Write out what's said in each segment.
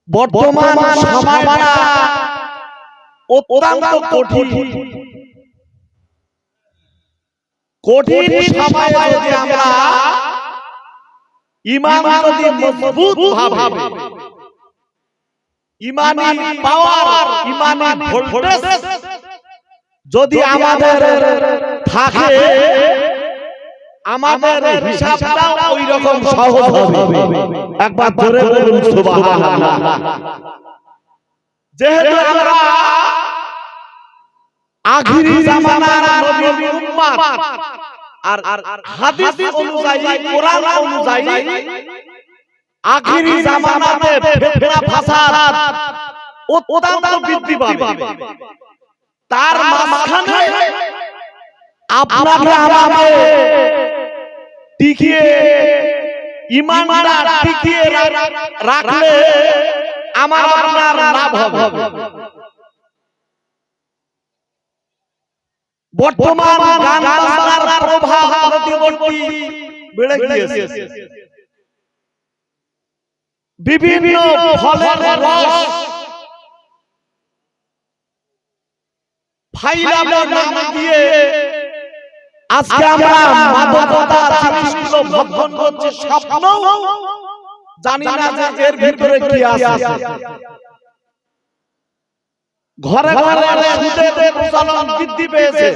বর্তমান সময়টা অত্যন্ত কঠিন। কঠিন সময়ে যদি আমরা ঈমান যদি মজবুত ভাবে, ঈমানি পাওয়ার, ঈমানি ভোল্টেজ যদি আমাদের থাকে, আমাদের হিসাবটাও ওই রকম সহজ হবে। একবার জোরে বলুন সুবহানাল্লাহ। যেহেতু আমরা আখিরি জামানার নবীর উম্মত আর হাদিস অনুযায়ী, কোরআন অনুযায়ী আখিরি জামানাতে ফিতনা ফাসাদ অত্যন্ত বৃদ্ধি পাবে। তার মাঝখানে আপনাকে আমাকে টিকিয়ে, ঈমানটা টিকিয়ে রাখলে আমার আপনার লাভ হবে। বর্তমান গান বাজনার প্রভাব প্রতিবর্তী বেড়ে গিয়েছে। বিভিন্ন ফলের রস ফাইলামের নাম দিয়ে আজকে আমরা মাদকতা জিনিসগুলো ভক্ষণ করছি, স্বপ্ন জানি না যে এর ভিতরে কি আছে। ঘরে ঘরে সুদের প্রচলন বৃদ্ধি পেয়েছে।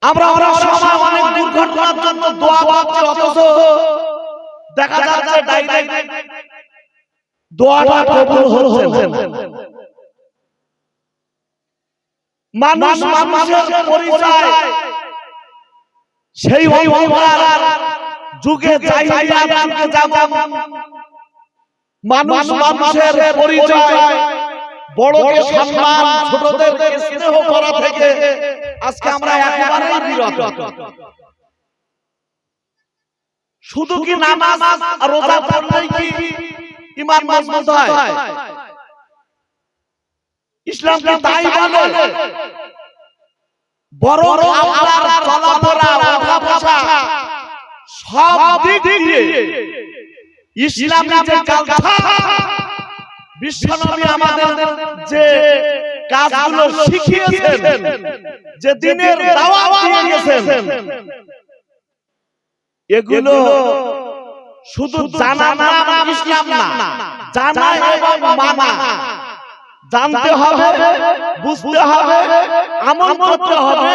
আমরা অনেক সময় অনেক দুর্ঘটনার জন্য দোয়া করছি, অথচ দেখা যাচ্ছে ডাইরেক্ট দোয়াটা কবুল হচ্ছে না। মানুষ মানুষের পরিচয় সেই অন্ধকার যুগে জাহিলিয়াত যুগে যেমন মানুষ মানুষের পরিচয়, বড়কে সম্মান, ছোটদেরকে স্নেহ করা থেকে আজকে আমরা একেবারেই বিরত। শুধু কি নামাজ আর রোজা পড়লেই কি ঈমান মজবুত হয়? ইসলাম কি তাই বলে? বরং আপনার চলাফেরা, ওঠা বসা সব দিক দিয়ে ইসলামী যে কালচার, বিশ্বনবী আমাদের যে কাজগুলো শিখিয়েছেন, যে দ্বীনের দাওয়াত দিয়ে গেছেন, এগুলো শুধু জানা নাম ইসলাম না, জানা এবং মানা। জানতে হবে, বুঝতে হবে, আমল করতে হবে,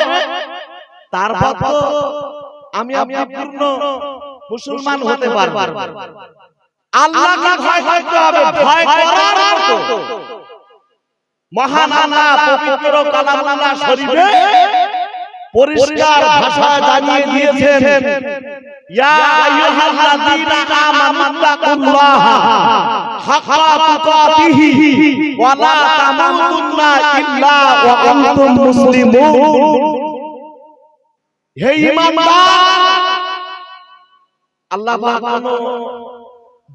তারপর তো আমি পূর্ণ মুসলমান হতে পারবো। আল্লাহকে ভয় করতে হবে, ভয় করার মতো মহান আল্লাহ পবিত্র কালামুল্লাহ শরীফে পরিষ্কার ভাষায় জানিয়ে দিয়েছেন, ইয়া আইয়ুহাল্লাযীনা আমানুত্তাকুল্লাহা হাক্কা তুকাতিহি ওয়া লা তামুতুন্না ইল্লা ওয়া আনতুম মুসলিমুন। হে ঈমানদার, আল্লাহ পাক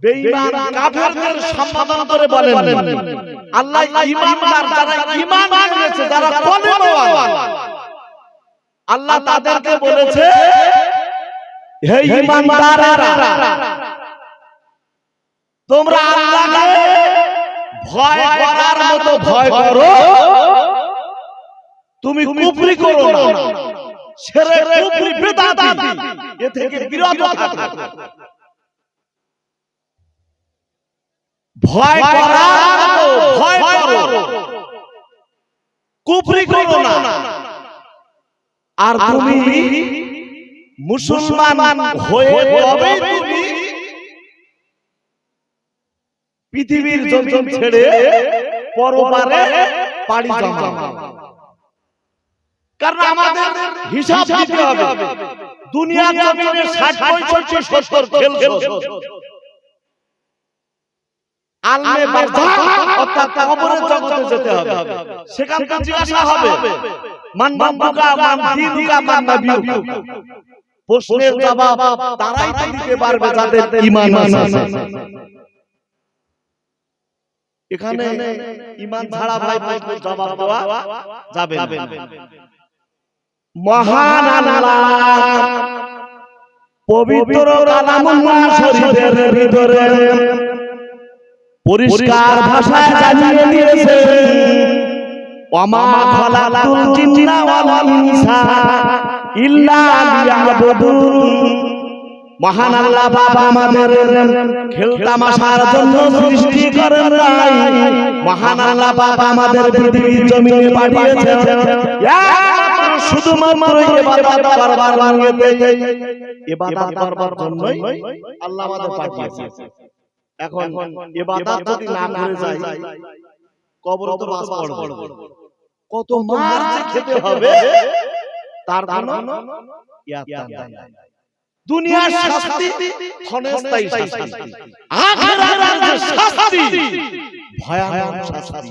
বেঈমান কাফেরদের সম্বোধন করে বলেন, আল্লাহ ঈমানদার যারা ঈমান এনেছে, যারা কলেমাওয়ালা, আল্লাহ তাদেরকে বলেছে, হে ঈমানদারেরা, তোমরা আল্লাহকে ভয় করার মতো ভয় করো, তুমি কুফরি করো না, শিরক কুফরি বিদআতি এ থেকে বিরত থাকো। ভয় করার মতো ভয় করো, কুফরি করো না। আর তুমি মুসলমান হয়ে তবে তুমি পৃথিবীর জমিন ছেড়ে পরপারে পাড়ি জমাও। কারণ আমাদের হিসাব দিতে হবে, দুনিয়ার জমিনে 60, 65, 70 খেলছো, আলমে বারজাখ অর্থাৎ কবরের জগতে যেতে হবে। সেখানে জিজ্ঞাসা হবে, মান রাব্বুকা, মান দীনুকা, মান নাবিয়ুকা। প্রশ্নের জবাব তারাই তো দিতে পারবে যাদের ঈমান আছে। এখানে ঈমান ছাড়া ভাই প্রশ্নের জবাব দেওয়া যাবে না। মহান আল্লাহ পবিত্র কালামুল্লাহ শরীফের ভিতরে পরিষ্কার ভাষায় জানিয়ে দিয়েছে ওয়ামা খালাকুল জিন্না ওয়াল ইনসা ইল্লা লিয়াবুদুন। মহান আল্লাহ বাবা আমাদের খেলতামাশার জন্য সৃষ্টি করেন নাই, মহান আল্লাহ বাবা আমাদের পৃথিবীর জমিনে পাঠিয়েছেন শুধুমাত্র ইবাদত করবার জন্য। ইবাদত করবার জন্যই আল্লাহ আমাদের পাঠিয়েছেন। এখন ইবাদত যদি না করে যাই কবরে তো বাস পড়বে, কত মার যে খেতে হবে তার জন্য দুনিয়ার শাস্তি ক্ষণস্থায়ী শাস্তি, আখিরাতের যে শাস্তি ভয়ানক শাস্তি,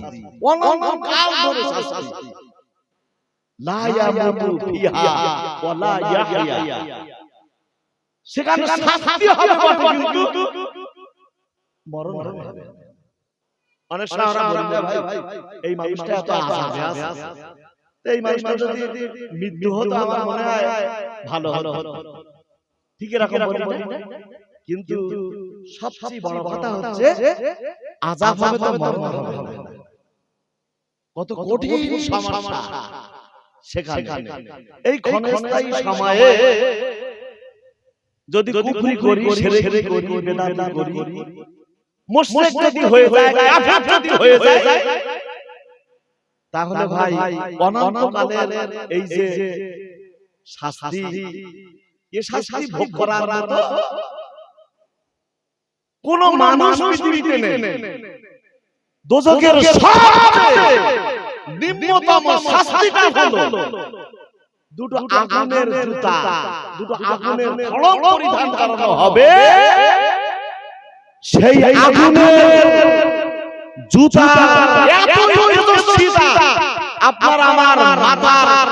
অনন্তকাল ধরে শাস্তি। লা ইয়ামুতু ফিহা ওয়া লা ইয়াহইয়া, সেখানে শাস্তি হবে বটে কিন্তু মরণ হবে। অনেক সময় আমরা বলি ভাই এই মানুষটা এত আজাবে আছে, এই মানুষটা যদি মৃত্যু হতো আমার মনে হয় ভালো হতো। ঠিক এরকম বলি না, কিন্তু সবচেয়ে বড় কথা হচ্ছে আযাব হবে তো মরণ হবে। কত কঠিন সমস্যা সেখানে। এই ক্ষণস্থায়ী সময়ে যদি কুফরি করি, শিরক করি, বেদাত করি, মুশরিক যদি হয়ে যায়, কাফের যদি হয়ে যায়, তাহলে ভাই অনন্তকালের এই যে শাস্তি, এই শাস্তি ভোগ করার মতো কোন মানুষ পৃথিবীতে নেই। দোজখের সবচেয়ে নিম্নতম শাস্তিটা হলো দুটো আগুনের জুতা, দুটো আগুনের খড়ম পরিধান করানো হবে। সেই আগুনের জুতা এতই তেজস্বিতা আপনার আমার মাথার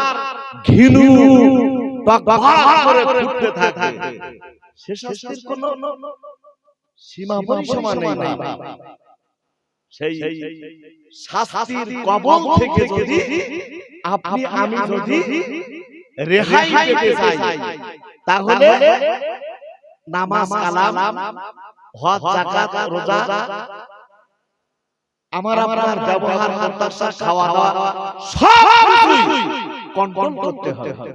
ঘিলু টকবক করে ফুটতে থাকে। সে শাস্তির কোনো সীমা পরিসীমা নেই বাবা। সেই শাস্তির কবল থেকে যদি আপনি আমি যদি রেহাই পেতে চাই, তাহলে নামাজ, কালাম, হজ, যাকাত, রোজা, আমার আপনার ব্যবহার, খাওয়া দাওয়া সব কিছুই কন্ট্রোল করতে হবে।